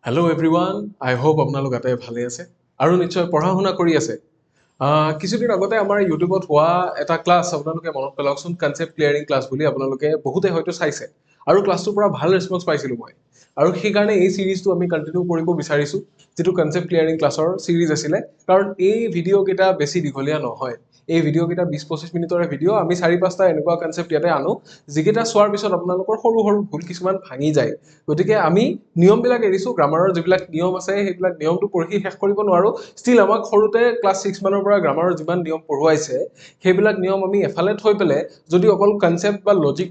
Hello everyone, I hope আপোনালোক আটাই ভালে আছে আৰু নিশ্চয় পঢ়া শুনা কৰি আছে কিছুদিন আগতে আমাৰ ইউটিউবত হোৱা এটা ক্লাছ আপোনালোকে মনত পেলাওকচোন কনসেপ্ট ক্লিয়াৰিং ক্লাছ বুলি আপোনালোকে বহুতে হয়তো চাইছে আৰু ক্লাছটোৰ পৰা ভাল ৰেসপন্স পাইছিলো মই আৰু সেই কাৰণে এই সিৰিজটো আমি কন্টিনিউ কৰিব বিচাৰিছো যেটো কনসেপ্ট ক্লিয়াৰিং ক্লাছৰ সিৰিজ আছিল কাৰণ এই ভিডিও কেটা বেছি দীঘলীয়া নহয় এই ভিডিও কেটা 20-25 মিনিটৰ ভিডিও আমি 4-5টা এনেকুৱা কনসেপ্ট ইয়াতে আনো যিকেটা সোৱাৰ পিছত আপোনালোকৰ সৰু সৰু ভুল কিছুমান ভাঙি যায় গতিকে আমি নিয়মবিলাক এৰিছো গ্ৰামাৰৰ যিবিলাক নিয়ম আছে সেইবিলাক নিয়মটো পঢ়ি শেষ কৰিব নোৱাৰো ষ্টিল আমাক সৰুতে ক্লাস 6 মানৰ পৰা গ্ৰামাৰৰ যিমান নিয়ম পঢ়ুৱাইছে সেইবিলাক নিয়ম আমি এফালে থৈ পেলে যদি অকল কনসেপ্ট বা লজিক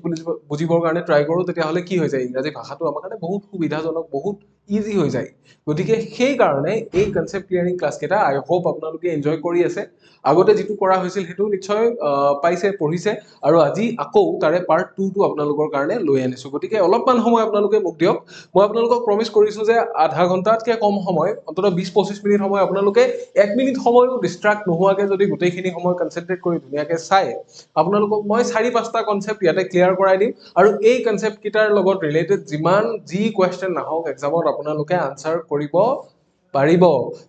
বুজিবৰ কাৰণে ট্ৰাই কৰো তেতিয়া হলে কি হৈ যায় ইংৰাজী ভাষাটো আমাৰ কাৰণে বহুত সুবিধাজনক বহুত ইজি হৈ যায় গতিকে সেই কাৰণে এই কনসেপ্ট ক্লিয়াৰিং ক্লাছ কেটা আই হোপ আপোনালোকে এনজয় কৰি আছে আগতে যেটো কৰা হৈছিল হেতু নিশ্চয় পাইছে পঢ়িছে আৰু আজি আকৌ তাৰে পাৰ্ট 2 টো আপোনালোকৰ কাৰণে লৈ আনিছো গতিকে অলপমান সময় আপোনালোকে মোক দিয়ক মই আপোনালোকক প্ৰমিস কৰিছো যে আধা ঘণ্টাতকৈ কম সময় অন্তত 20-25 মিনিট সময় আপোনালোকে 1 মিনিট সময়ও ডিস্ট্ৰাক্ট নোহোৱাকে যদি গোটেইখিনি সময় কনসেন্ট্ৰেট কৰি ধুনীয়াকে চাই আপোনালোকক মই 4-5টা কনসেপ্ট ইয়াতে ক্লিয়াৰ কৰাই দিম আৰু এই কনসেপ্ট কিটাৰ লগত ৰিলেটেড যিমান যি কোৱেশ্চন নাহক এক্সামত আপোনালোকে আনসাৰ কৰিব পাৰিব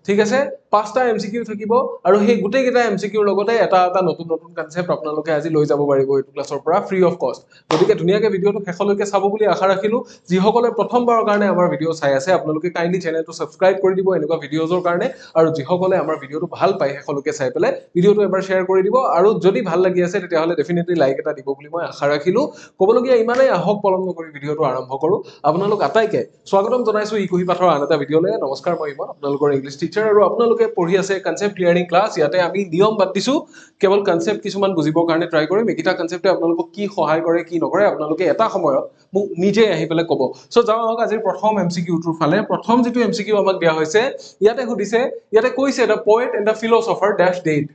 ঠিক আছে 5টা এমসিকিউ থাকিব আৰু সেই গুটেই কেটা এমসিকিউৰ লগতে এটা নতুন কনসেপ্ট আপোনালোকে আজি লৈ যাব পাৰিব এই ক্লাছৰ পৰা ফ্ৰী অফ কষ্ট গতিকে ধুনীয়াকে ভিডিওটো শেষলৈকে চাব বুলি আশা ৰাখিলো যিসকলে প্ৰথমবাৰৰ কাৰণে আমাৰ ভিডিও চাই আছে আপোনালোকে কাইন্ডলি চেনেলটো সাবস্ক্ৰাইব কৰি দিব এনেকুৱা ভিডিওজৰ কাৰণে আৰু যিসকলে আমাৰ ভিডিওটো ভাল পায় শেষলৈকে চাই পেলে ভিডিওটো এবাৰ শেয়াৰ কৰি দিব আৰু যদি ভাল লাগি আছে তেতিয়া হলে ডেফিনেটলি লাইক এটা দিব বুলি মই আশা ৰাখিলো কবলগীয়া ইমানেই আহক পলম নকৰি ভিডিওটো আৰম্ভ কৰো আপোনালোক আটাইকে স্বাগতম জনাইছো ইকুহি পাঠৰ আন এটা ভিডিওলৈ নমস্কাৰ মই ইমন আপোনালোকৰ ইংলিশ টিচাৰ আৰু আপোনালোকে পঢ়ি আছে কনসেপ্ট ক্লিয়াৰিং ক্লাছ ইয়াতে আমি নিয়ম বাদ দিছো কেৱল কনসেপ্ট কিছুমান বুজিবৰ কাৰণে ট্ৰাই কৰিম একিটা কনসেপ্টে আপোনালোকক কি সহায় কৰে কি নকৰে আপোনালোকে এটা সময়ত মোক নিজে আহি পেলে কব সো যাও আহক আজিৰ প্ৰথম এমসিকিউ টোৰ ফালে প্ৰথম যেটো এমসিকিউ আমাক দিয়া হৈছে ইয়াতে সুধিছে ইয়াতে কৈছে the poet and the philosopher dash dead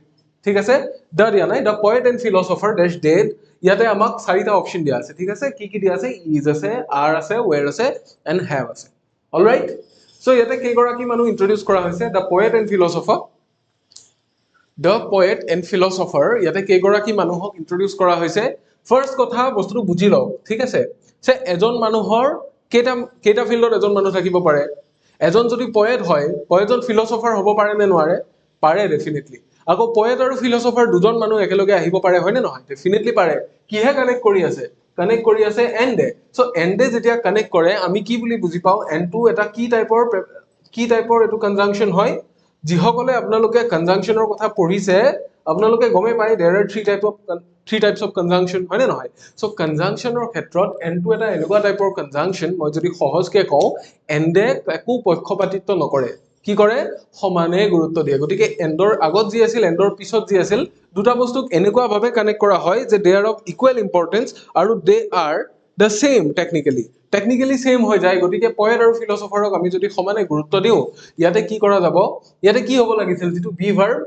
ঠিক আছে দা দিয়া নাই the poet and philosopher dash dead ইয়াতে আমাক 4টা অপচন দিয়া আছে ঠিক আছে কি দিয়া আছে ইজ আছে আৰ আছে ওয়্যাৰ আছে এণ্ড হ্যাভ আছে অলৰাইট সো ইয়াতে কেইগৰাকী মানুহ ইন্ট্ৰোডিউস কৰা হৈছে the poet and philosopher The poet and philosopher ইয়াতে কেইগৰাকী মানুহক ইন্ট্ৰোডিউস কৰা হৈছে ফাৰ্স্ট কথা বস্তুটো বুজি লও ঠিক আছে সে এজন মানুহৰ কেটা ফিল্ডত এজন মানুহ থাকিব পাৰে এজন যদি পোয়েট হয় পোয়েটজন ফিলোসফাৰ হ'ব পাৰে নে নোৱাৰে পাৰে ডেফিনেটলি আকৌ পোয়েট আৰু ফিলোসফাৰ দুজন মানুহ একেলগে আহিব পাৰে হয় নে নহয় ডেফিনেটলি পাৰে কিহে কানেক্ট কৰি আছে এন্ডে সো এন্ডে যেতিয়া কানেক্ট কৰে আমি কি বুলি বুজি পাও এন্ড টু এটা কি টাইপৰ এটো কনজাংশন হয় যিসকলে আপোনালোকে কনজাংশনৰ কথা পঢ়িছে আপোনালোকে গমে পায় there are three types of conjunction হয় নে নহয় সো কনজাংশনৰ ক্ষেত্ৰত এন্ড টু এটা এনেকুৱা টাইপৰ কনজাংশন মই যদি সহজকে কও এন্ডে একো পক্ষপাতিত্ব নকৰে কি কৰে সমানে গুৰুত্ব দিয়ে গতিকে এন্ডৰ আগত যি আছিল এন্ডৰ পিছত যি আছিল দুটা বস্তুক এনেকুৱা ভাবে কানেক্ট কৰা হয় যে দে আৰ অফ ইকুৱেল ইম্পৰ্টেন্স আৰু দে R the same technically same হৈ যায় গতিকে পোয়েট আৰু ফিলোসফাৰক আমি যদি সমানে গুৰুত্ব দিও ইয়াতে কি কৰা যাব ইয়াতে কি হ'ব লাগিছিল যেটো বি ভাৰ্ব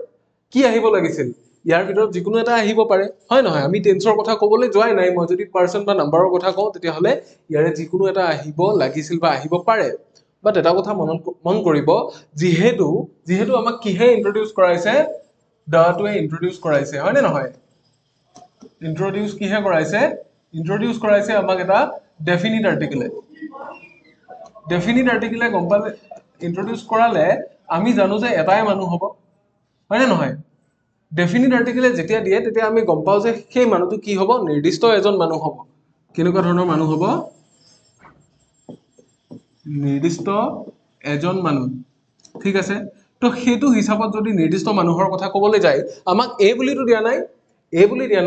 কি আহিব লাগিছিল ইয়াৰ ভিতৰত যিকোনো এটা আহিব পাৰে হয় নহয় আমি টেন্সৰ কথা ক'বলৈ যোৱাই নাই মই যদি পাৰসন বা নাম্বাৰৰ কথা কওঁ তেতিয়া হলে ইয়াৰে যিকোনো এটা আহিব লাগিছিল বা আহিব পাৰে বাট এটা কথা মন কৰিব যিহেতু আমাক কিহে ইন্ট্ৰোডিউস কৰাইছে দাটোৱে ইন্ট্ৰোডিউস কৰাইছে হয় নে নহয় ইন্ট্ৰোডিউস কিহে কৰাইছে ইন্ট্ৰোডিউস কৰাইছে আমাক এটা ডেফিনিট আৰ্টিকেলে গম পালে ইন্ট্ৰোডিউস কৰালে আমি জানো যে এটাই মানুহ হ'ব হয় নে নহয় ডেফিনিট আৰ্টিকেলে যেতিয়া দিয়ে তেতিয়া আমি গম পাও যে সেই মানুহটো কি হ'ব নিৰ্দিষ্ট এজন মানুহ হ'ব কেনেকুৱা ধৰণৰ মানুহ হ'ব নিৰ্দিষ্ট এজন মানুহ ঠিক আছে তো হেতু হিচাপত যদি নিৰ্দিষ্ট মানুহৰ কথা ক'বলৈ যায় আমাক এ বুলিটো দিয়া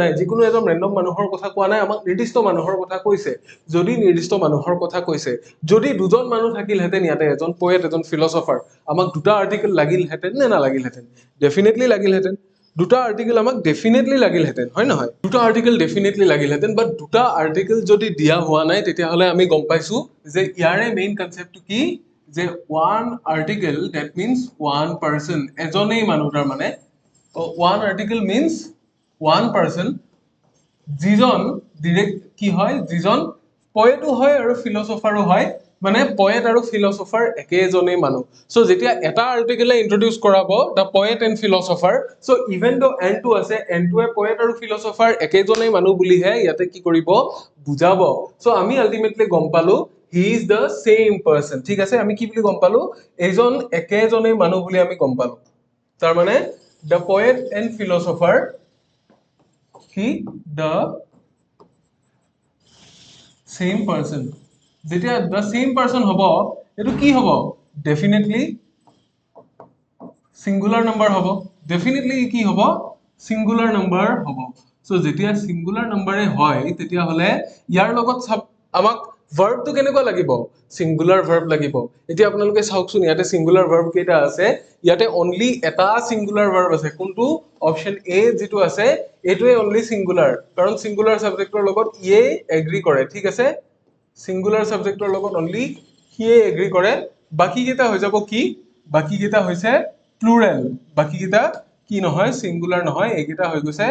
নাই যিকোনো এজন ৰেন্ডম মানুহৰ কথা কোৱা নাই আমাক নিৰ্দিষ্ট মানুহৰ কথা কৈছে যদি নিৰ্দিষ্ট মানুহৰ কথা কৈছে যদি দুজন মানুহ থাকিলহেতেন ইয়াতে এজন পোয়েট এজন ফিলোসফাৰ আমাক দুটা আৰ্টিকেল লাগিলহেতেন নে নালাগিলহেতেন ডেফিনেটলি লাগিলহেতেন দুটা আৰ্টিকেল আমাক ডেফিনেটলি লাগিলহেতেন হয় নহয় দুটা আৰ্টিকেল ডেফিনেটলি লাগিলহেতেন বাট দুটা আৰ্টিকেল যদি দিয়া হোৱা নাই তেতিয়া হলে আমি গম পাইছো যে ইয়াৰে মেইন কনসেপ্টটো কি যে one article that means one person এজনেই মানুহ তাৰ মানে one article means one person যিজন ডাইৰেক্ট কি হয় যিজন পোয়েটো হয় আৰু ফিলোসফাৰো হয় মানে পোয়েট আৰু ফিলোসফাৰ একেজনেই মানুহ সো যেতিয়া এটা আৰ্টিকেলে ইন্ট্ৰোডিউস কৰাব the poet and philosopher so even though and two আছে এন্ড টুৱে পোয়েট আৰু ফিলোসফাৰ একেজনেই মানুহ বুলিহে ইয়াতে কি কৰিব বুজাব সো আমি আলটিমেটলি গম পালো he is the same person ঠিক আছে আমি কি বুলি গম পালো এজন একেজনেই মানুহ বুলি আমি গম পালো তাৰ মানে দ্য পয়েট এণ্ড ফিলচফাৰ কি দ্য সেম পাৰ্চন যেতিয়া দ্য সেম পাৰ্চন হ'ব এইটো কি হ'ব ডেফিনেটলি সিঙ্গুলার নাম্বার হব ডেফিনেটলি কি হব সিঙ্গুলার নাম্বার হব সো যেতিয়া সিঙ্গুলার নাম্বারে হয় তেতিয়া হলে ইয়াৰ লগত আমাক ভাৰ্বটো কেনেকুৱা লাগিব সিঙ্গুলার ভার্ব লাগিব এতিয়া আপোনালোকে চাওকচোন ইয়াতে সিঙ্গুলার ভার্ব কেইটা আছে ইয়াতে অনলি এটা সিঙ্গুলার ভার্ব আছে কোনটো অপশন এ যেটো আছে এটোৱে অনলি সিঙ্গুলাৰ কাৰণ সিঙ্গুলাৰ সাবজেক্টৰ লগত ইয়ে এগ্ৰি কৰে ঠিক আছে সিঙ্গুলাৰ সাবজেক্টৰ লগত অনলি হিয়ে এগ্ৰি কৰে বাকি কেইটা হৈ যাব কি বাকি কেইটা হৈছে প্লুৰেল বাকি কেইটা কি নহয় সিঙ্গুলাৰ নহয় এইকেইটা হৈ গৈছে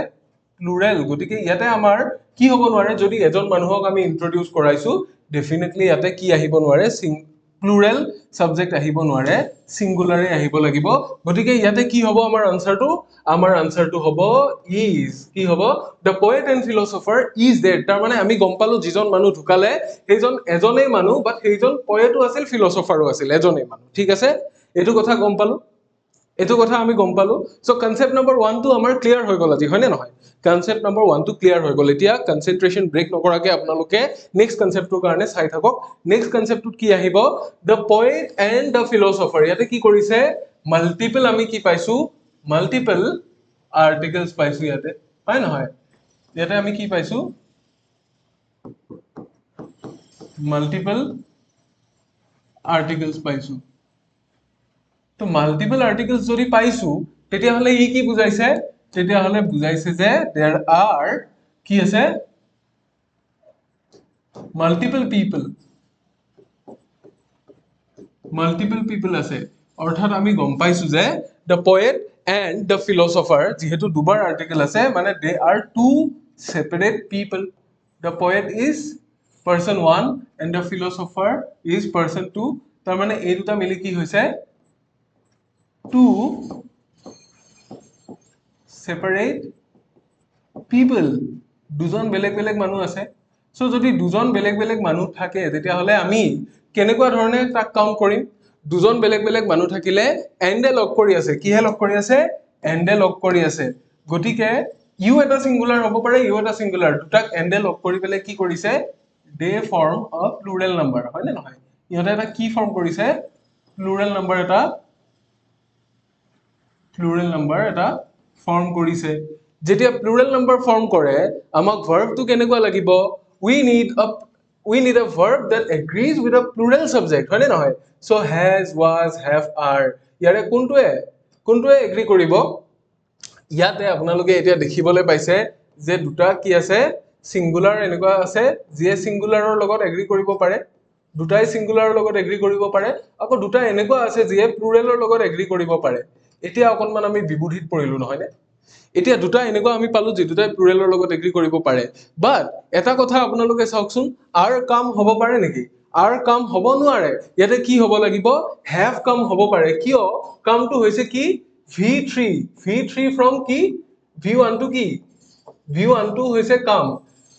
প্লুৰেল গতিকে ইয়াতে আমাৰ কি হ'ব নোৱাৰে যদি এজন মানুহক আমি ইন্ট্ৰোডিউস কৰাইছো ডেফিনেটলি ইয়াতে কি আহিব নোৱাৰে প্লুৰেল সাবজেক্ট আহিব নোৱাৰে সিঙ্গুলাৰে আহিব লাগিব গতিকে ইয়াতে কি হ'ব আমাৰ আনসাৰটো হ'ব ইজ কি হ'ব the poet and philosopher is dead তাৰ মানে আমি গম পালো যিজন মানুহ ঢুকালে সেইজন এজনেই মানুহ বাট সেইজন পয়েটো আছিল ফিলচফাৰো আছিল এজনেই মানুহ ঠিক আছে এইটো কথা গম পালো এইটো কথা আমি গম পালো সো কনসেপ্ট নম্বৰ 1 টো আমাৰ ক্লিয়াৰ হৈ গল আজি হয়নে নহয় কনসেপ্ট নম্বৰ 1 টো ক্লিয়াৰ হৈ গল এতিয়া কনসেন্ট্ৰেশন ব্ৰেক নকৰাকে আপোনালোকে নেক্সট কনসেপ্টৰ কাৰণে চাই থাকক নেক্সট কনসেপ্টত কি আহিব the poet and the philosopher ইয়াতে কি কৰিছে মাল্টিপল আমি কি পাইছো মাল্টিপল আৰ্টিকলছ পাইছো ইয়াতে হয় নহয় ইয়াতে আমি কি পাইছো মাল্টিপল আৰ্টিকলছ পাইছো তো মাল্টিপল আৰ্টিকলছ যদি পাইছো তেতিয়া হলে ই কি বুজাইছে তেতিয়া হলে বুজাইছে যে देयर आर কি আছে মাল্টিপল পিপল আছে অৰ্থাৎ আমি গম পাইছো যে the poet and the philosopher যেহেতু দুবাৰ আৰ্টিকল আছে মানে they are two separate people the poet is person 1 and the philosopher is person 2 তাৰ মানে এই দুটা মিলি কি হৈছে two separate people দুজন বেলেগ বেলেগ মানুহ আছে সো যদি দুজন বেলেগ বেলেগ মানুহ থাকে তেতিয়া হলে আমি কেনেকুৱা ধৰণে তাক কাউন্ট কৰিম দুজন বেলেগ বেলেগ মানুহ থাকিলে এন্ডে লগ কৰি আছে কিহে লগ কৰি আছে এন্ডে লগ কৰি আছে গতিকে ইউ এটা সিঙ্গুলাৰ হ'ব পাৰে ইউ এটা সিঙ্গুলাৰ দুটাক এন্ডে লগ কৰি পেলে কি কৰিছে দে ফৰ্ম অ প্লুৰেল নাম্বাৰ হয় নে নহয় ইহতে এটা কি ফৰ্ম কৰিছে প্লুৰেল নাম্বাৰ এটা ফৰ্ম কৰিছে যেতিয়া প্লুৰেল নাম্বাৰ ফৰ্ম কৰে আমাক ভাৰ্বটো কেনেকুৱা লাগিব we need a verb that agrees with a plural subject হয় নে নহয় so has was have are ইয়াৰে কোনটোৱে এগ্ৰি কৰিব ইয়াতে আপোনালোকে এতিয়া দেখিবলৈ পাইছে যে দুটা কি আছে সিঙ্গুলাৰ এনেকুৱা আছে যে সিঙ্গুলাৰৰ লগত এগ্ৰি কৰিব পাৰে দুটাই সিঙ্গুলাৰৰ লগত এগ্ৰি কৰিব পাৰে আকৌ দুটা এনেকুৱা আছে যে প্লুৰেলৰ লগত এগ্ৰি কৰিব পাৰে এতিয়া অকনমান আমি বিবুধিত পৰিলো নহয় নে এতিয়া দুটা এনেকুৱা আমি পালো যে দুটাই প্লুৰেলৰ লগত এগ্ৰি কৰিব পাৰে বাট এটা কথা আপোনালোকে চাওকচোন আৰ কাম হ'ব পাৰে নেকি আৰ কাম হ'ব নোৱাৰে ইয়াতে কি হ'ব লাগিব হ্যাভ কাম হ'ব পাৰে কিয় কামটো হৈছে কি v3 from কি v1 to কি v1 to হৈছে কাম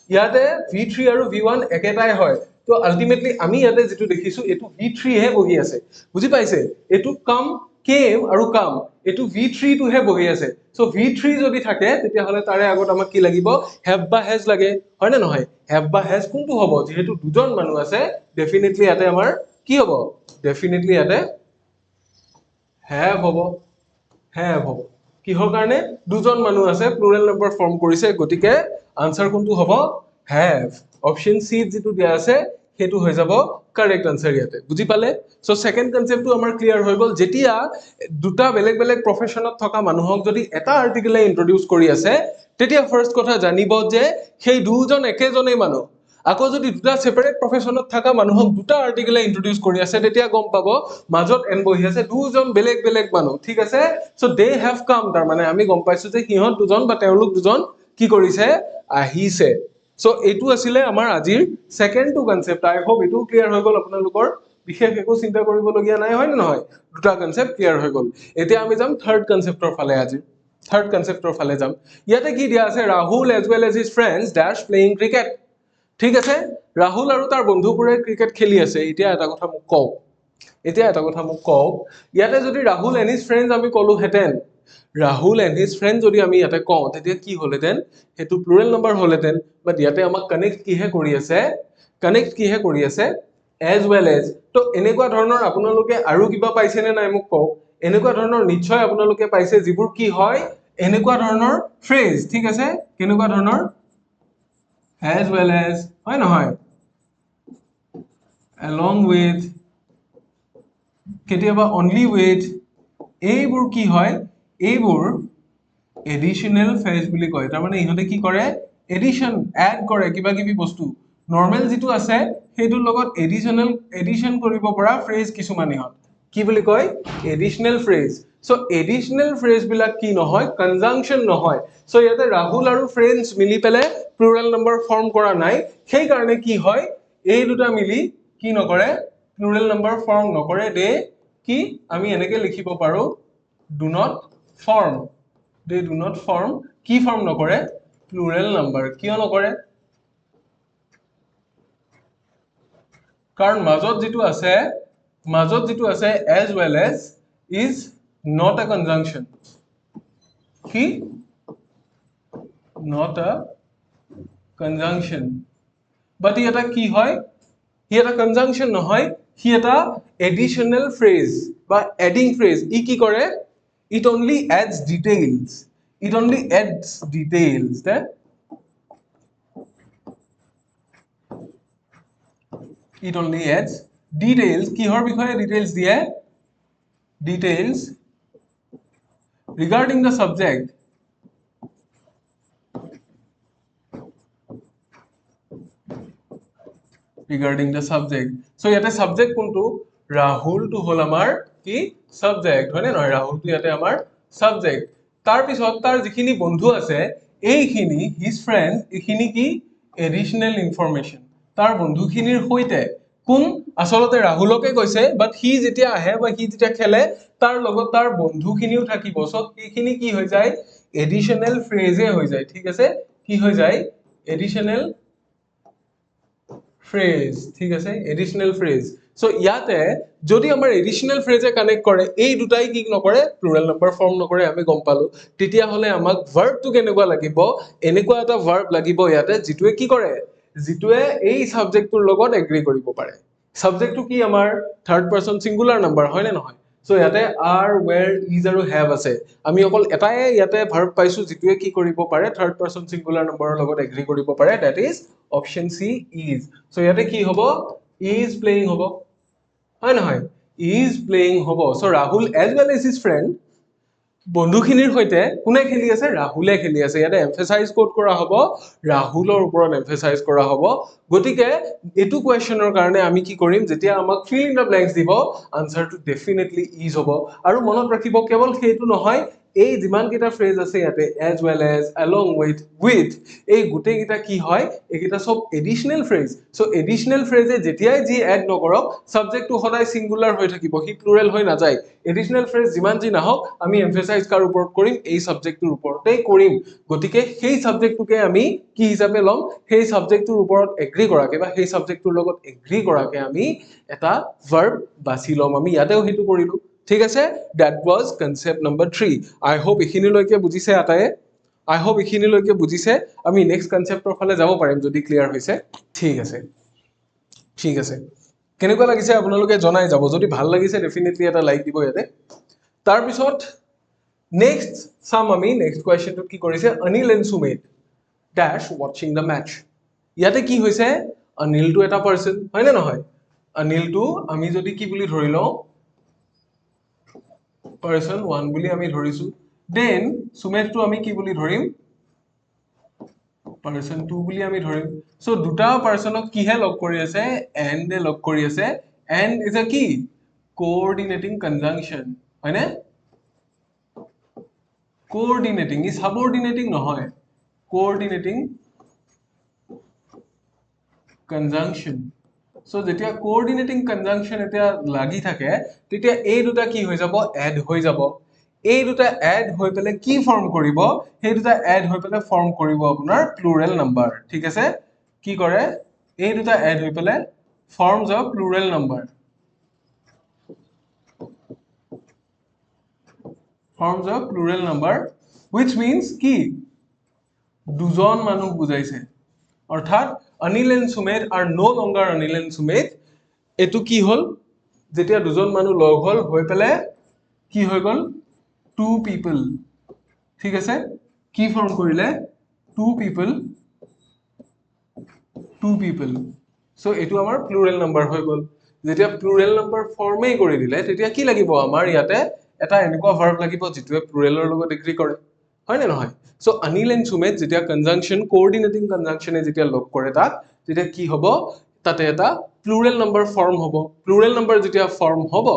ইয়াতে v3 আৰু v1 একেটাই হয় তো আলটিমেটলি আমি ইয়াতে যেটো দেখিছো এটো v3 হে বহি আছে বুজি পাইছে এটো কাম কেম আৰু কাম এটো v3 টো হে বহি আছে সো v3 যদি থাকে তেতিয়া হলে তাৰে আগত আমাক কি লাগিব have বা has লাগে হয় না নহয় have বা has কোনটো হ'ব যেহেতু দুজন মানুহ আছে ডেফিনেটলি ইয়াতে আমাৰ কি হ'ব ডেফিনেটলি ইয়াতে have হ'ব কিহৰ কাৰণে দুজন মানুহ আছে প্লুৰেল নাম্বাৰ ফৰ্ম কৰিছে গতিকে আনসাৰ কোনটো হ'ব have অপশন সি যেটো দিয়া আছে হেতু হৈ যাব কারেক্ট আনসার ইয়াতে বুজি পালে সো সেকেন্ড কনসেপ্টটো আমাৰ ক্লিয়াৰ হৈ গল যেতিয়া দুটা বেলেগ বেলেগ প্ৰফেশনত থকা মানুহক যদি এটা আৰ্টিকেলে ইন্ট্ৰোডিউস কৰি আছে তেতিয়া ফাৰ্স্ট কথা জানিব যে সেই দুজন একেজনেই মানুহ আকৌ যদি দুটা সেপাৰেট প্ৰফেশনত থকা মানুহক দুটা আৰ্টিকেলে ইন্ট্ৰোডিউস কৰি আছে তেতিয়া গম পাব মাজত এন বহি আছে দুজন বেলেগ বেলেগ মানুহ ঠিক আছে সো দে হ্যাভ কাম তাৰ মানে আমি গম পাইছো যে হিহঁত দুজন বা তেওঁলোক দুজন কি কৰিছে আহিছে সো এটু আছিলে আমাৰ আজিৰ সেকেন্ড টু কনসেপ্ট আই হোপ এটু ক্লিয়াৰ হৈ গল আপোনালোকৰ বিশেষ একো চিন্তা কৰিবলগীয়া নাই হয় নহয় দুটা কনসেপ্ট ক্লিয়াৰ হৈ গল এতিয়া আমি যাম থাৰ্ড কনসেপ্টৰ ফালে আজি থাৰ্ড কনসেপ্টৰ ফালে যাম ইয়াতে কি দিয়া আছে Rahul as well as his friends dash playing cricket ঠিক আছে ৰাহুল আৰু তাৰ বন্ধুবোৰে ক্ৰিকেট খেলি আছে এতিয়া এটা কথা মোক কওক ইয়াতে যদি ৰাহুল এণ্ড হিজ ফ্ৰেণ্ডছ আমি কলো হেতেন ৰাহুল এণ্ড হিজ ফ্ৰেণ্ড যদি আমি ইয়াতে কওঁ তেতিয়া কি হলহেঁতেন সেইটো প্লুৰেল নাম্বাৰ হলহেঁতেন বাট ইয়াতে আমাক কানেক্ট কিহে কৰি আছে as well as তো এনেকুৱা ধৰণৰ আপোনালোকে আৰু কিবা পাইছে নে নাই মোক কওক এনেকুৱা ধৰণৰ নিশ্চয় আপোনালোকে পাইছে যিবোৰ কি হয় এনেকুৱা ধৰণৰ ফ্ৰেজ ঠিক আছে কেনেকুৱা ধৰণৰ as well as হয় নহয় along with কেতিয়াবা only with এইবোৰ কি হয় এইবোৰ এডিশনাল ফ্ৰেজ বুলি কয় তাৰ মানে ইহঁতে কি কৰে এডিশন এড কৰে কিবা কিবি বস্তু নৰ্মেল যেটো আছে হেতুৰ লগত এডিশন কৰিব পৰা ফ্ৰেজ কিছুমান ইহঁত কি বুলি কয় additional phrase so additional phrase বিলাক কি নহয় কনজাংশন নহয় সো ইয়াতে ৰাহুল আৰু ফ্ৰেণ্ডছ মিলি পেলে প্লুৰাল নাম্বাৰ ফৰ্ম কৰা নাই সেই কাৰণে কি হয় এই দুটা মিলি কি নকৰে প্লুৰাল নাম্বাৰ ফৰ্ম নকৰে দে কি আমি এনেকে লিখিব পাৰো do not form they do not form কি ফৰ্ম নকৰে প্লুৰাল নাম্বাৰ কিয় নকৰে কাৰণ মাজত যেটো আছে as well as is not a conjunction কি not a conjunction but এটা কি হয় হি এটা conjunction নহয় হি এটা additional phrase বা adding phrase ই কি কৰে it only adds details that it only adds details কিহৰ বিষয়ে details দিয়ে details regarding the subject so ইয়াতে subject কোনটো ৰাহুল টু হল আমাৰ কি subject হয়নে নহয় ৰাহুল টু ইয়াতে আমাৰ subject তাৰ পিছত তাৰ যিখিনি বন্ধু আছে এইখিনি his friend এইখিনি কি additional information তাৰ বন্ধুখিনিৰ হৈতে কোন আসলতে ৰাহুলকে কৈছে বাট হি যেতিয়া আহে বা হি যেতিয়া খেলে তাৰ লগত তাৰ বন্ধুখিনিও থাকিব সো এইখিনি কি হৈ যায় এডিশনাল ফ্ৰেজে হৈ যায় ঠিক আছে কি হৈ যায় এডিশনাল ফ্ৰেজ ঠিক আছে এডিশনাল ফ্ৰেজ সো ইয়াতে যদি আমাৰ এডিশনাল ফ্ৰেজে কানেক্ট কৰে এই দুটাই কি নকৰে প্লুৰাল নাম্বাৰ ফৰ্ম নকৰে আমি গম পালো তেতিয়া হলে আমাক ভাৰ্বটো কেনেকুৱা লাগিব এনেকুৱা এটা ভাৰ্ব লাগিব ইয়াতে যেটোৱে কি কৰে যেটোৱে এই সাবজেক্টৰ লগত এগ্ৰি কৰিব পাৰে সাবজেক্টটো কি আমাৰ থাৰ্ড পাৰসন সিঙ্গুলাৰ নাম্বাৰ হয় নে নহয় সো ইয়াতে are were is আৰু have আছে আমি অকল এটাই ইয়াতে ভাৰ্ব পাইছো যেটোৱে কি কৰিব পাৰে থাৰ্ড পাৰসন সিঙ্গুলাৰ নাম্বাৰৰ লগত এগ্ৰি কৰিব পাৰে that is option C is so ইয়াতে কি হ'ব is playing হ'ব হয় নহয় is playing হ'ব so Rahul as well as his friend বন্ধুখিনিৰ হৈতে কোনে খেলি আছে ৰাহুলে খেলি আছে ইয়াতে এমফাসাইজ কোড কৰা হ'ব ৰাহুলৰ ওপৰত এমফাসাইজ কৰা হ'ব গতিকে এটু কোৱেশ্চনৰ কাৰণে আমি কি কৰিম যেতিয়া আমাক ফিল ইন দা ব্ল্যাঙ্কস দিব আনসাৰটো ডেফিনেটলি ইজ হ'ব আৰু মনত ৰাখিব কেৱল সেইটো নহয় এই যিমান কিটা ফ্ৰেজ আছে ইয়াতে as well as along with এই গুটে কিটা কি হয় এইকিটা সব এডিশনাল ফ্ৰেজ সো এডিশনাল ফ্ৰেজে যেতিয়াই জি এড নকৰক সাবজেক্টটো সদায় সিঙ্গুলাৰ হৈ থাকিব হি প্লুৰাল হৈ না যায় এডিশনাল ফ্ৰেজ যিমান জি নাহক আমি এমফাসাইজ কাৰ ওপৰত কৰিম এই সাবজেক্টৰ ওপৰতেই কৰিম গতিকে সেই সাবজেক্টটোকে আমি কি হিচাপে লম সেই সাবজেক্টৰ ওপৰত এগ্ৰি কৰাকে বা সেই সাবজেক্টৰ লগত এগ্ৰি কৰাকে আমি এটা ভাৰ্ব বাছি লম আমি ইয়াতেও হেতু কৰিলো ঠিক আছে that was concept number 3 I hope এখিনিলৈকে বুজিছে আটায়ে I hope এখিনিলৈকে বুজিছে আমি নেক্সট কনসেপ্টৰ ফালে যাব পাৰিম যদি ক্লিয়াৰ হৈছে ঠিক আছে কেনেকুৱা লাগিছে আপোনালোকে জনাই যাব যদি ভাল লাগিছে ডেফিনেটলি এটা লাইক দিব ইয়াতে তাৰ পিছত নেক্সট সাম আমি নেক্সট কোৱেশ্চনটো কি কৰিছে Anil and Sumit dash watching the match ইয়াতে কি হৈছে অনিলটো এটা পাৰসন হয় নে নহয় অনিলটো আমি যদি কি বুলি ধৰি লও person 1 বুলি আমি ধৰিছো দেন সুমিতটো আমি কি বুলি ধৰিম person 2 বুলি আমি ধৰিম সো দুটা পাৰসনক কিহে লগ কৰি আছে and এ লগ কৰি আছে and is a কি coordinating conjunction হয়নে coordinating is subordinating নহয় coordinating conjunction সো যেতিয়া coordinating conjunction এটা লাগি থাকে তেতিয়া এই দুটা কি হৈ যাব এড হৈ যাব এই দুটা এড হৈ পেলে কি ফৰ্ম কৰিব সেই দুটা এড হৈ পেলে ফৰ্ম কৰিব আপোনাৰ প্লুৰাল নাম্বাৰ ঠিক আছে কি কৰে এই দুটা এড হৈ পেলাই forms O plural number forms a plural number which means কি দুজন মানুহ বুজাইছে অৰ্থাৎ Anil and Sumet are no longer Anil and Sumet এটো কি হল যেতিয়া দুজন মানুহ লগ হল হৈ পেলাই কি হৈ গল two people ঠিক আছে কি ফৰ্ম কৰিলে two people so এটো আমাৰ প্লুৰেল নাম্বাৰ হৈ গল যেতিয়া প্লুৰেল নাম্বাৰ ফৰ্মেই কৰি দিলে তেতিয়া কি লাগিব আমাৰ ইয়াতে এটা এনেকুৱা ভাৰ্ব লাগিব যেটোৱে প্লুৰেলৰ লগত এগ্ৰি কৰে হয় নে নহয় সো অনিল এণ্ড সুমেত যেতিয়া কনজাংশন কোঅৰ্ডিনেটিং কনজাংশনে যেতিয়া লগ কৰে তাক তেতিয়া কি হ'ব তাতে এটা প্লুৰেল নাম্বাৰ ফৰ্ম হ'ব প্লুৰেল নাম্বাৰ যেতিয়া ফৰ্ম হ'ব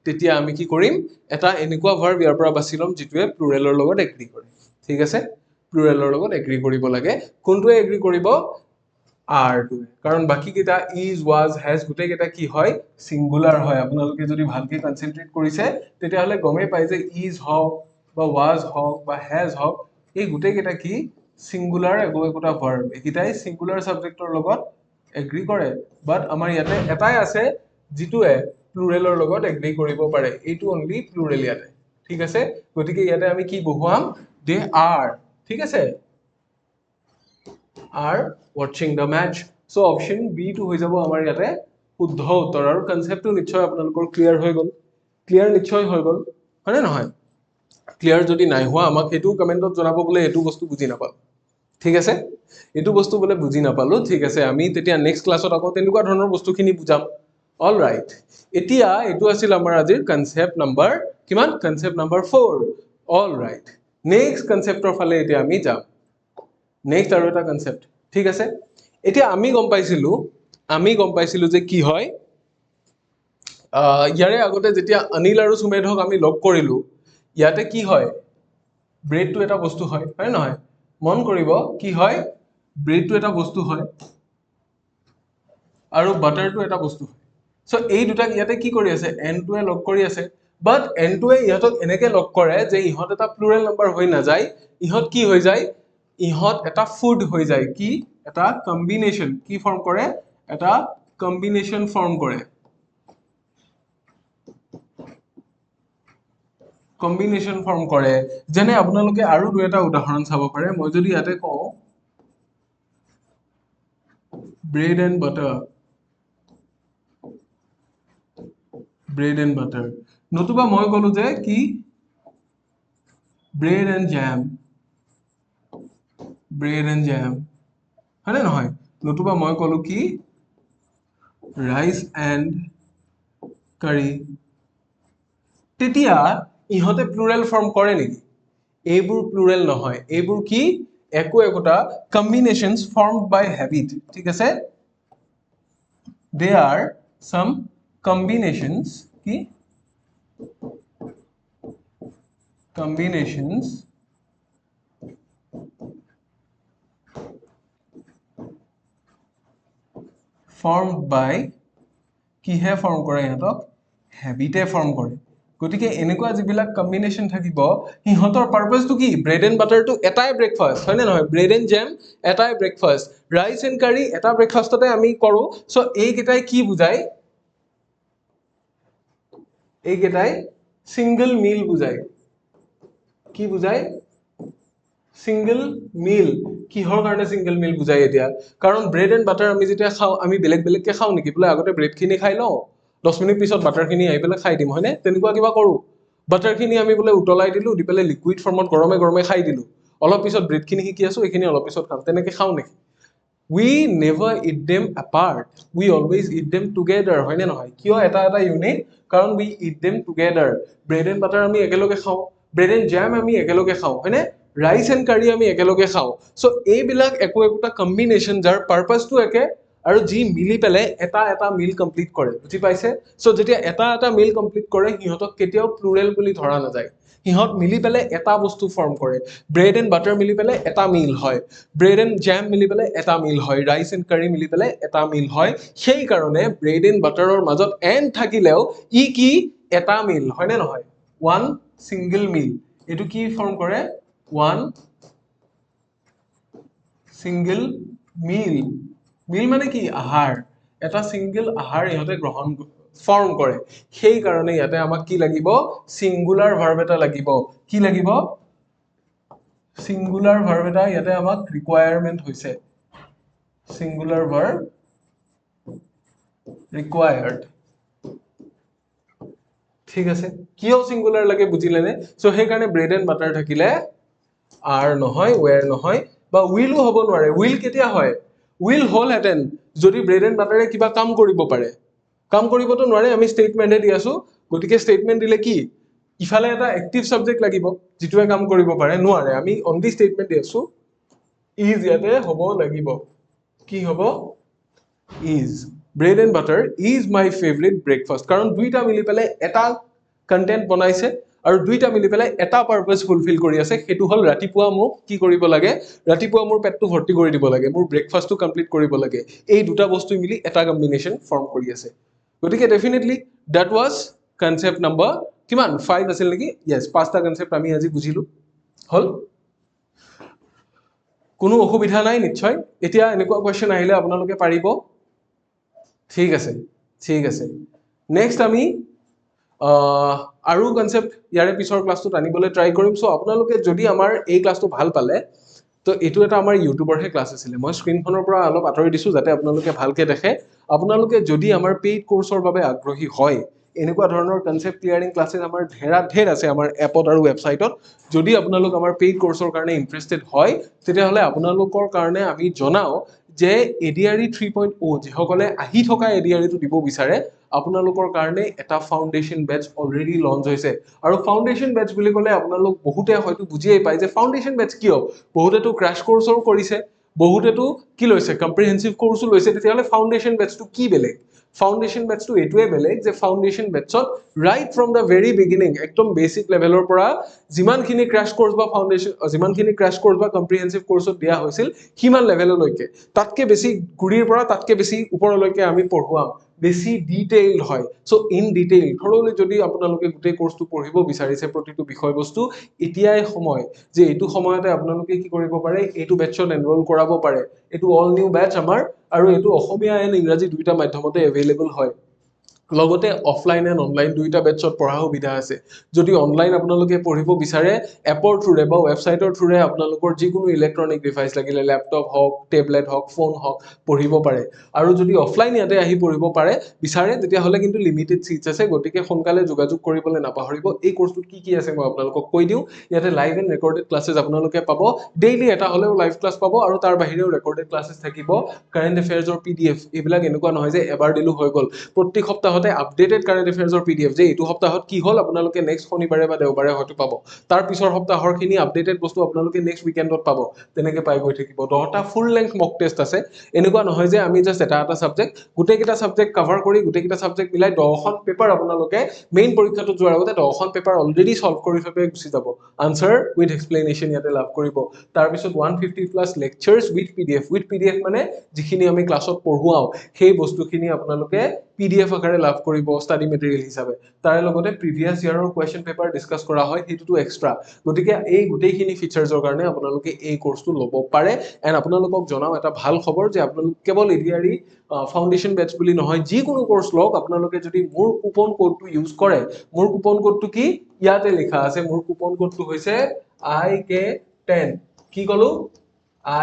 তেতিয়া আমি কি কৰিম এটা এনেকুৱা ভাৰ্ব ইয়াৰ পৰা বাছি লম যেটোৱে প্লুৰেলৰ লগত এগ্ৰি কৰে ঠিক আছে প্লুৰেলৰ লগত এগ্ৰি কৰিব লাগে কোনটোৱে এগ্ৰি কৰিব R কাৰণ বাকি কেটা is was has গুটে কেটা কি হয় সিঙ্গুলাৰ হয় আপোনালোকে যদি ভালকে কনসেন্ট্ৰেট কৰিছে তেতিয়া হলে গমে পাই যে is হওক বা was হওক বা has হওক এই গুটে কেটা কি সিঙ্গুলার একোটা ভার্ব একিটাই সিঙ্গুলার সাবজেক্টৰ লগত এগ্ৰি কৰে বাট আমাৰ ইয়াতে এটাই আছে যিটোৱে প্লুৰেলৰ লগত এগ্ৰি কৰিব পাৰে এইটো অনলি প্লুৰেল ইয়াতে ঠিক আছে গতিকে ইয়াতে আমি কি বহুৱাম they are ঠিক আছে are watching the match so option B to হৈ যাব আমাৰ ইয়াতে শুদ্ধ উত্তৰ আৰু কনসেপ্টটো নিশ্চয় আপোনালোকৰ ক্লিয়াৰ হৈ গল ক্লিয়াৰ নিশ্চয় হৈ গল হয়নে নহয় ক্লিয়াৰ যদি নাই হোৱা আমাক এটো কমেন্টত জনাব বলে এটো বস্তু বুজি নাপাল ঠিক আছে এটো বস্তু বলে বুজি নাপালো ঠিক আছে আমি তেতিয়া নেক্সট ক্লাছত আকৌ তেনেকুৱা ধৰণৰ বস্তুখিনি বুজাম অল ৰাইট এতিয়া এটো আছিল আমাৰ আজিৰ কনসেপ্ট নাম্বাৰ কিমান concept number 4 all right next কনসেপ্টৰ ফালে এতিয়া আমি যাম নেক্সট আৰু এটা কনসেপ্ট ঠিক আছে এতিয়া আমি গম পাইছিলো যে কি হয় ইয়াৰে আগতে যেতিয়া অনিল আৰু সুমেধক আমি লগ কৰিলো ইয়াতে কি হয় ব্ৰেডটো এটা বস্তু হয় হয় নহয় মন কৰিব কি হয় ব্ৰেডটো এটা বস্তু হয় আৰু বাটাৰটো এটা বস্তু হয় সো এই দুটা ইয়াতে কি কৰি আছে n2 লগ কৰি আছে বাট n2 ইহতক এনেকে লগ কৰে যে ইহত এটা প্লুৰেল নাম্বাৰ হৈ না যায় ইহত কি হৈ যায় ইহত এটা ফুড হৈ যায় কি এটা কম্বিনেশন কি ফৰ্ম কৰে এটা কম্বিনেশন ফৰ্ম কৰে কম্বিনেশন ফৰ্ম কৰে যেনে আপোনালোকে আৰু দুই এটা উদাহৰণ চাব পাৰে মই যদি ইয়াতে কওঁ bread and butter নতুবা মই কলো যে কি bread and jam হয়নে নহয় নতুবা মই কলো কি rice and curry তেতিয়া ইহতে প্লুৰেল ফৰ্ম কৰে নেকি এইবোৰ প্লুৰেল নহয় এইবোৰ কি একোটা কম্বিনেশনস ফৰ্মড বাই হ্যাবিট ঠিক আছে they are some combinations কি combinations formed by কিহে ফৰ্ম কৰে ইহতক হ্যাবিটে ফৰ্ম কৰে গতিকে এনেকুৱা যিবিলাক কম্বিনেশন থাকিব ইহতৰ পাৰপাসটো কি ব্ৰেড এণ্ড বাটাৰটো এটাই ব্ৰেকফাষ্ট হয় নে নহয় ব্ৰেড এণ্ড জ্যাম এটাই ব্ৰেকফাষ্ট ৰাইস এণ্ড কাৰি এটা ব্ৰেকফাষ্টতে আমি কৰো সো এইকেইটাই কি বুজায় এইকেইটাই সিঙ্গল মিল বুজায় কি বুজায় সিঙ্গল মিল কিহৰ কাৰণে সিঙ্গল মিল বুজায় এতিয়া কাৰণ ব্ৰেড এণ্ড বাটাৰ আমি যেতিয়া খাও আমি বেলেগ বেলেগকে খাও নেকি বলে আগতে ব্ৰেড খিনি খাই লও 10 মিনিট পিছত বাটাৰ খিনি আহি পেলাই খাই দিম হয়নে তেনেকুৱা কিবা কৰো বাটাৰ খিনি আমি বলে উতলাই দিলো দি পেলাই লিকুইড ফৰ্মত গৰমে গৰমে খাই দিলো অলপ পিছত ব্ৰেড খিনি শিকি আছো এখিনি অলপ পিছত খাম তেনেকে খাও নেকি we never eat them apart we always eat them together হয় নে নহয় কিয় এটা ইউনিট কাৰণ we eat them together bread and butter আমি একেলগে খাও bread and jam আমি একেলগে খাও হয়নে rice and curry আমি একেলগে খাও সো এইবিলাক একোটা কম্বিনেশন যাৰ পাৰপাসটো একে আৰু জি মিলি পেলে এটা মিল কমপ্লিট কৰে বুজি পাইছে সো যেতিয়া এটা মিল কমপ্লিট কৰে হিহতক কেতিয়াও প্লুৰেল বুলি ধৰা না যায় হিহত মিলি পেলে এটা বস্তু ফৰ্ম কৰে ব্ৰেড এণ্ড বাটাৰ মিলি পেলে এটা মিল হয় ব্ৰেড এণ্ড জ্যাম মিলি পেলে এটা মিল হয় ৰাইস এণ্ড কাৰি মিলি পেলে এটা মিল হয় সেই কাৰণে ব্ৰেড এণ্ড বাটাৰৰ মাজত এণ্ড থাকিলেও ই কি এটা মিল হয় নে নহয় ওয়ান সিঙ্গল মিল এটো কি ফৰ্ম কৰে ওয়ান সিঙ্গল মিল মিল মানে কি আহাৰ এটা সিঙ্গল আহাৰ ইহঁতে গ্ৰহণ ফৰ্ম কৰে সেই কাৰণে ইয়াতে আমাক কি লাগিব সিঙ্গুলাৰ ভাৰ্ব এটা লাগিব কি লাগিব সিঙ্গুলাৰ ভাৰ্ব এটা ইয়াতে আমাক ৰিকোয়াৰমেন্ট হৈছে সিঙ্গুলাৰ ভাৰ্ব ৰিকোয়াৰ্ড ঠিক আছে কিয় সিঙ্গুলাৰ লাগে বুজিলেনে সো সেই কাৰণে ব্ৰেড এন্ড বাটাৰ থাকিলে আৰ নহয় ওয়্যাৰ নহয় বা উইলও হ'ব নোৱাৰে উইল কেতিয়া হয় উইল হল হেতেন যদি ব্ৰেড এন্ড বাটাৰে কিবা কাম কৰিব পাৰে কাম কৰিবতো নোৱাৰে আমি স্টেটমেন্টে দি আছো গতিকে স্টেটমেন্ট দিলে কি ইফালে এটা এক্টিভ সাবজেক্ট লাগিব যেটোৱে কাম কৰিব পাৰে নোৱাৰে আমি অনলি স্টেটমেন্ট দি আছো ইজ ইয়াতে হ'ব লাগিব কি হ'ব is bread and butter is my favourite breakfast কাৰণ দুইটা মিলি পেলাই এটা কন্টেন্ট বনাইছে আৰু দুইটা মিলি পেলাই এটা পাৰপাস ফুলফিল কৰি আছে হেতু হল ৰাতিপুৱা মোক কি কৰিব লাগে ৰাতিপুৱা মোৰ পেটটো ভৰ্তি কৰি দিব লাগে মোৰ ব্ৰেকফাষ্টটো কমপ্লিট কৰিব লাগে এই দুটা বস্তু মিলি এটা কম্বিনেশন ফৰ্ম কৰি আছে গতিকে definitely that was concept number কিমান 5 আছিল নেকি ইয়েস পাঁচটা কনসেপ্ট আমি আজি বুজিলো হল কোনো অসুবিধা নাই নিশ্চয় এতিয়া এনেকুৱা কোৱেশ্চন আহিলে আপোনালোকে পাৰিব ঠিক আছে নেক্সট আমি আৰু কনসেপ্ট ইয়াৰে পিছৰ ক্লাছটো আনিবলৈ ট্ৰাই কৰিম সো আপোনালোকে যদি আমাৰ এই ক্লাছটো ভাল পালে তো এটো এটা আমাৰ ইউটিউবৰহে ক্লাছ আছিল মই স্ক্ৰিনখনৰ পৰা অলপ আঁতৰি দিছো যাতে আপোনালোকে ভালকে দেখে আপোনালোকে যদি আমাৰ পেইড কোৰ্সৰ বাবে আগ্ৰহী হয় এনেকুৱা ধৰণৰ কনসেপ্ট ক্লিয়াৰিং ক্লাसेस আমাৰ ঢেৰ আছে আমাৰ এপত আৰু ওয়েবসাইটত যদি আপোনালোক আমাৰ পেইড কোৰ্সৰ কাৰণে ইন্টাৰেস্টেড হয় তেতিয়া হলে আপোনালোকৰ কাৰণে আমি জনাও যে এডিআৰই 3.0 যিসকলে আহি থকা এডিআৰইটো দিব বিচাৰে আপোনালোকৰ কাৰণে এটা ফাউন্ডেশন বেচ অলৰেডি লঞ্চ হৈছে আৰু ফাউন্ডেশন বেচ বুলি ক'লে আপোনালোক বহুতে হয়তো বুজিয়ে পায় যে ফাউন্ডেশন বেচ কিয় বহুতেতো ক্ৰাশ কোৰ্সও কৰিছে বহুতেতো কি লৈছে কম্প্ৰিহেনসিভ কোৰ্সও লৈছে তেতিয়াহলে ফাউন্ডেশন বেচটো কি বেলেগ ফাউন্ডেশন বেচটো এটোৱে বেলেগ যে ফাউন্ডেশন বেচত right from the very beginning একদম বেসিক লেভেলৰ পৰা যিমানখিনি ক্ৰাশ কোৰ্স বা ফাউন্ডেশন যিমানখিনি ক্ৰাশ কোৰ্স বা কম্প্ৰিহেনসিভ কোৰ্সত দিয়া হৈছিল কিমান লেভেললৈকে তাতকে বেছি গুৰিৰ পৰা তাতকে বেছি ওপৰলৈকে আমি পঢ়ুৱাম বেছি ডিটেইলড হয় সো ইন ডিটেইল থৰলি যদি আপোনালোকে গুটেই কোৰ্সটো পঢ়িব বিচাৰিছে প্ৰতিটো বিষয়বস্তু এতিয়াই সময় যে এটো সময়তে আপোনালোকে কি কৰিব পাৰে এটো বেচত এনৰোল কৰাব পাৰে এটো অল নিউ বেচ আমাৰ আৰু এটো অসমীয়া এণ্ড ইংৰাজী দুইটা মাধ্যমতে এভেইলেবল হয় লগতে অফলাইন এণ্ড অনলাইন দুইটা বেচত পঢ়া সুবিধা আছে যদি অনলাইন আপোনালোকে পঢ়িব বিচাৰে এপৰ থ্ৰুৰে বা ওয়েবসাইটৰ থ্ৰুৰে আপোনালোকৰ যিকোনো ইলেক্ট্ৰনিক ডিভাইস লাগিলে ল্যাপটপ হওক টেবলেট হওক ফোন হওক পঢ়িব পাৰে আৰু যদি অফলাইন ইয়াতে আহি পঢ়িব পাৰে বিচাৰে তেতিয়া হলে কিন্তু লিমিটেড সিটস আছে গতিকে সোনকালে যোগাযোগ কৰিবলৈ নাপাহৰিব এই কোৰ্সটোত কি আছে মই আপোনালোকক কৈ দিও ইয়াতে লাইভ এণ্ড ৰেকৰ্ডেড ক্লাसेस আপোনালোকে পাব ডেইলি এটা হলেও লাইভ ক্লাস পাব আৰু তাৰ বাহিৰেও ৰেকৰ্ডেড ক্লাसेस থাকিব কাৰেন্ট এফেয়াৰ্সৰ পিডিএফ এইবিলাক এনেকুৱা নহয় যে এবাৰ দিলো হৈ গল প্ৰত্যেক সপ্তাহতে আপডেটেড কাৰেন্ট এফেয়াৰ্সৰ পিডিএফ যে এইটো সপ্তাহত কি হল আপোনালোকে নেক্সট শনিবাৰে বা দেওবাৰে হয়তো পাব তাৰ পিছৰ সপ্তাহৰ খিনি আপডেটেড বস্তু আপোনালোকে নেক্সট উইকেণ্ডত পাব তেনেকে পাই গৈ থাকিব 10টা ফুল লেংথ মক টেষ্ট আছে এনেকুৱা নহয় যে আমি জাস্ট এটা সাবজেক্ট গোটেই কিটা সাবজেক্ট কভাৰ কৰি গোটেই কিটা সাবজেক্ট মিলাই 10খন পেপাৰ আপোনালোকে মেইন পৰীক্ষাটো যোৱাৰ আগতে 10খন পেপাৰ অলৰেডি সলভ কৰি থৈ গুচি যাব আনসাৰ উইথ এক্সপ্লেনেশন ইয়াতে লাভ কৰিব তাৰ পিছত 150 প্লাস লেকচাৰছ উইথ পিডিএফ মানে যিখিনি আমি ক্লাছত পঢ়ুৱাও সেই বস্তুখিনি আপোনালোকে পিডিএফ আকাৰে লাভ কৰিব ষ্টাডি মেটেৰিয়েল হিচাপে তাৰে লগতে প্ৰিভিয়াস ইয়াৰৰ কোৱেশ্চন পেপাৰ ডিসকাস কৰা হয় হেতুটো এক্সট্ৰা গতিকে এই গোটেইখিনি ফিচাৰ্ছৰ কাৰণে আপোনালোকে এই কোৰ্সটো ল'ব পাৰে এণ্ড আপোনালোকক জনাও এটা ভাল খবৰ যে আপোনালোক কেৱল এডিআৰই ফাউন্ডেশন বেচ বুলি নহয় যিকোনো কোৰ্স লওক আপোনালোকে যদি মোৰ কুপন কোডটো ইউজ কৰে মোৰ কুপন কোডটো কি ইয়াতে লিখা আছে মোৰ কুপন কোডটো হৈছে IK10 কি কলো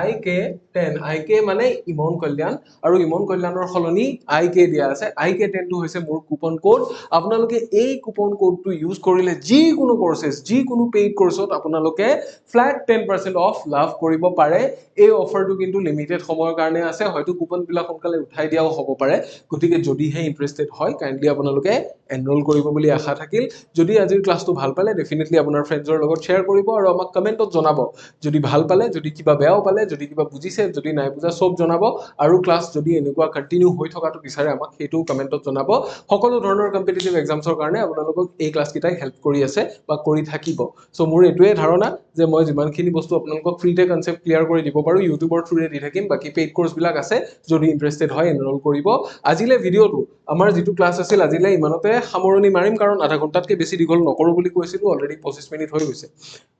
IK10 IK মানে ইমন কল্যাণ আৰু ইমন কল্যাণৰ খলনি IK দিয়া আছে IK10 টো হৈছে মোৰ কুপন কোড আপোনালোকে এই কুপন কোডটো ইউজ কৰিলে যিকোনো কোৰ্সেস যিকোনো পেইড কোৰ্সত আপোনালোকে ফ্ল্যাট 10% অফ লাভ কৰিব পাৰে এই অফাৰটো কিন্তু লিমিটেড সময়ৰ কাৰণে আছে হয়তো কুপন বিলাক সোনকালে উঠাই দিয়াও হ'ব পাৰে গতিকে যদিহে ইন্টাৰেস্টেড হয় কাইন্ডলি আপোনালোকে এনৰোল কৰিব বুলি আশা থাকিল যদি আজিৰ ক্লাছটো ভাল পালে ডেফিনেটলি আপোনাৰ ফ্ৰেণ্ডছৰ লগত শেয়াৰ কৰিব আৰু আমাক কমেন্টত জনাব যদি ভাল পালে যদি কিবা বেয়াও পালে যদি কিবা বুজিছে যদি নাই বুজা সব জনাব আৰু ক্লাছ যদি এনেকুৱা কন্টিনিউ হৈ থকাটো বিচাৰে আমাক হেতু কমেন্টত জনাব সকলো ধৰণৰ কম্পিটিটিভ এক্সামছৰ কাৰণে আপোনালোকক এই ক্লাছ কিটাই হেল্প কৰি আছে বা কৰি থাকিব সো মোৰ এটোৱে ধাৰণা যে মই যিমানখিনি বস্তু আপোনালোকক ফ্ৰীতে কনসেপ্ট ক্লিয়াৰ কৰি দিব পাৰো ইউটিউবৰ থ্ৰুৰে দি থাকিম বাকি পেইড কোৰ্স বিলাক আছে যদি ইন্টাৰেস্টেড হয় এনৰোল কৰিব আজিলে ভিডিওটো আমাৰ যেটো ক্লাছ আছিল আজিলে ইমানতে সামৰণি মাৰিম কাৰণ আধা ঘণ্টাতকৈ বেছি দীঘল নকৰো বুলি কৈছিলো অলৰেডি 25 মিনিট হৈ গৈছে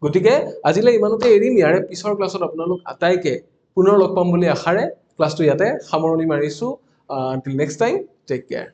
গতিকে আজিলে ইমানতে এৰিম ইয়াৰে পিছৰ ক্লাছত আপোনালোক আটাইকে পুনৰ লগ পাম বুলি আশাৰে ক্লাছটো ইয়াতে সামৰণি মাৰিছোঁ। Until next time, take care.